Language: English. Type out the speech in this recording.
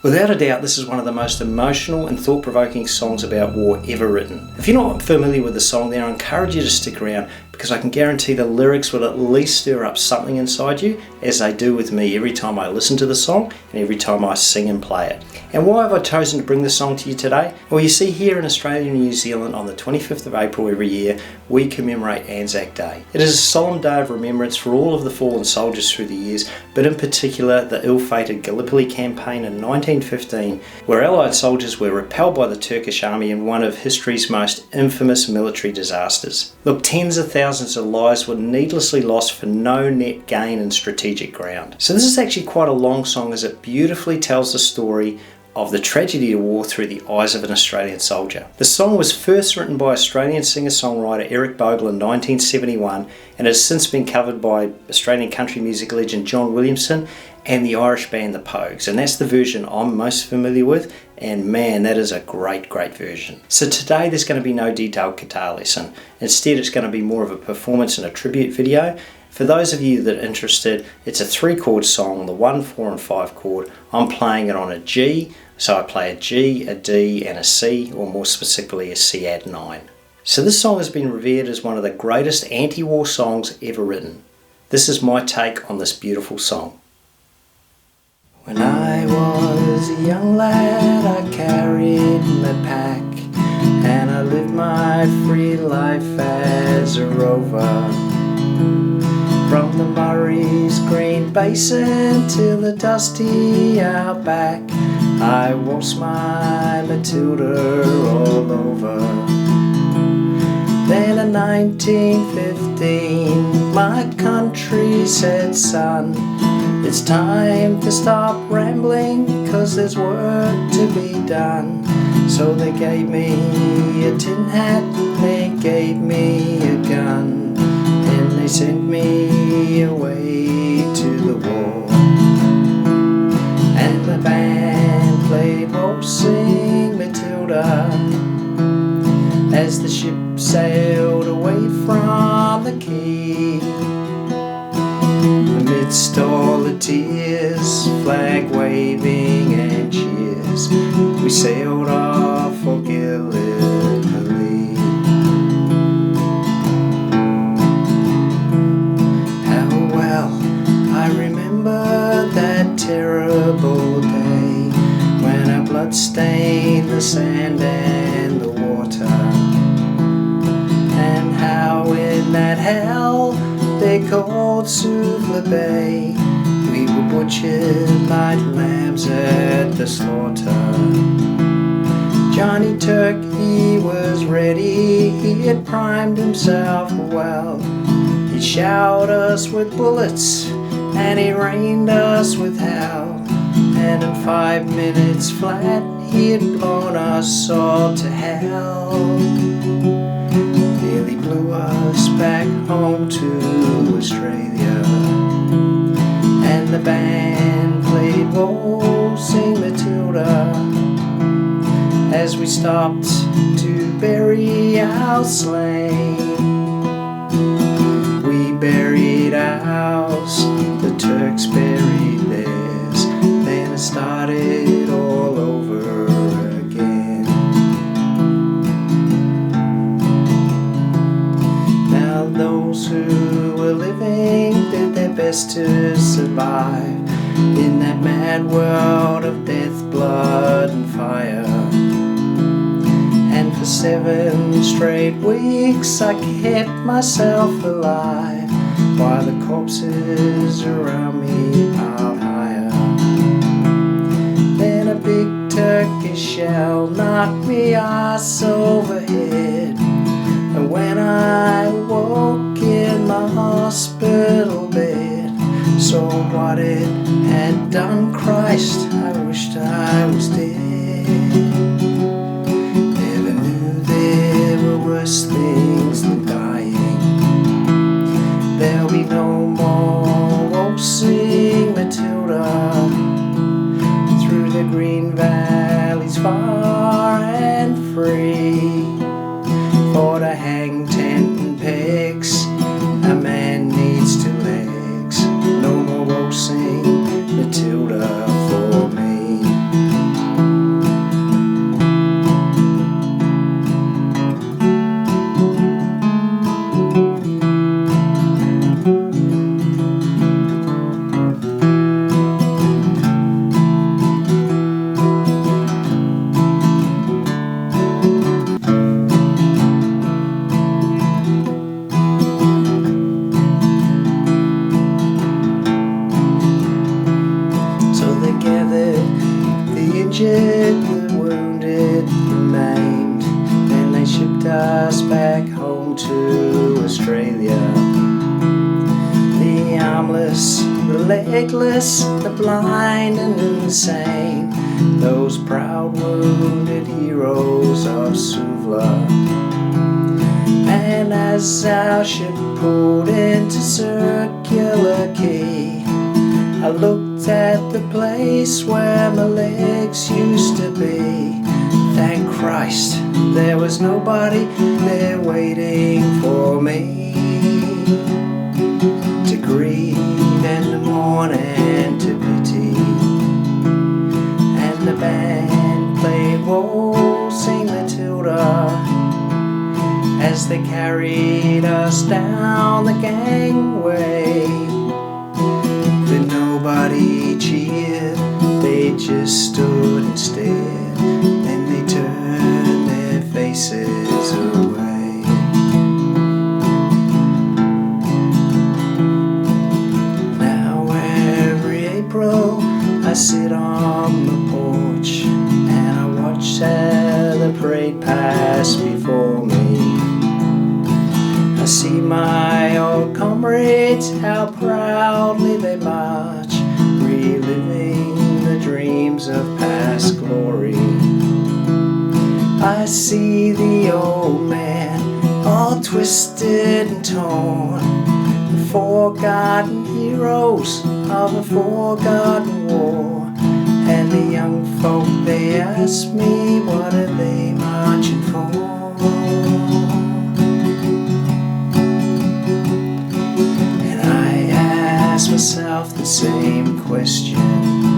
Without a doubt, this is one of the most emotional and thought-provoking songs about war ever written. If you're not familiar with the song, then I encourage you to stick around, because I can guarantee the lyrics will at least stir up something inside you, as they do with me every time I listen to the song and every time I sing and play it. And why have I chosen to bring this song to you today? Well, you see, here in Australia and New Zealand on the 25th of April every year, we commemorate Anzac Day. It is a solemn day of remembrance for all of the fallen soldiers through the years, but in particular the ill-fated Gallipoli campaign in 1915, where Allied soldiers were repelled by the Turkish army in one of history's most infamous military disasters. Look, tens of thousands of lives were needlessly lost for no net gain in strategic ground. So this is actually quite a long song, as it beautifully tells the story of the tragedy of war through the eyes of an Australian soldier. The song was first written by Australian singer-songwriter Eric Bogle in 1971 and has since been covered by Australian country music legend John Williamson and the Irish band The Pogues, and that's the version I'm most familiar with, and man, that is a great version. So today there's going to be no detailed guitar lesson. Instead, it's going to be more of a performance and a tribute video. For those of you that are interested, it's a 3-chord song, the 1, 4 and 5 chord. I'm playing it on a G, so I play a G, a D and a C, or more specifically a C add 9. So this song has been revered as one of the greatest anti-war songs ever written. This is my take on this beautiful song. When I was a young lad, I carried my pack, and I lived my free life as a rover. From the Murray's green basin till the dusty outback, I waltzed my Matilda all over. Then in 1915 my country said, son, it's time to stop rambling, 'cause there's work to be done. So they gave me a tin hat, they gave me a gun, and they sent me away to the war. And the band played Waltzing Matilda as the ship sailed away from the quay. Amidst all the tears, flag waving and cheers, we sailed off for Gallipoli. How well I remember that terrible day, when our blood stained the sand and the water, and how in that hell they called Suvla Bay, we were butchered like lambs at the slaughter. Johnny Turk, he was ready, he had primed himself well. He'd showered us with bullets and he rained us with hell, and in 5 minutes flat he had blown us all to hell. Nearly blew us back home to Australia, and the band played Waltzing Matilda as we stopped to bury our slain. We buried ours, the Turks buried theirs, then it started all over again. Now those who were living did their best to survive in that mad world of death, blood and fire. And for 7 straight weeks I kept myself alive, while the corpses around me piled higher. Then a big Turkish shell knocked me ass over head, and when I woke in my hospital bed, saw what it had done, Christ, I wished I was dead. Never knew there were worse things than dying. There'll be no more waltzing Matilda through the green valleys far and free. For to hang tent and pegs, a man needs 2 legs. No more waltzing Matilda for me. injured, the wounded, the maimed. Then they shipped us back home to Australia. The armless, the legless, the blind and insane, those proud wounded heroes of Suvla. And as our ship pulled into Circular Quay, I looked at the place where my legs used to be. Thank Christ there was nobody there waiting for me to grieve and to mourn and to pity. And the band played Waltzing Matilda as they carried us down the gangway. But nobody cheered, they just stood and stared. Then they turned their faces away. Now every April I sit on the porch and I watch the parade pass before me. I see my old comrades, how proudly they march, reliving the dreams of past glory. I see the old man, all twisted and torn, the forgotten heroes of a forgotten war. And the young folk, they ask me, what are they marching for? And I ask myself the same question.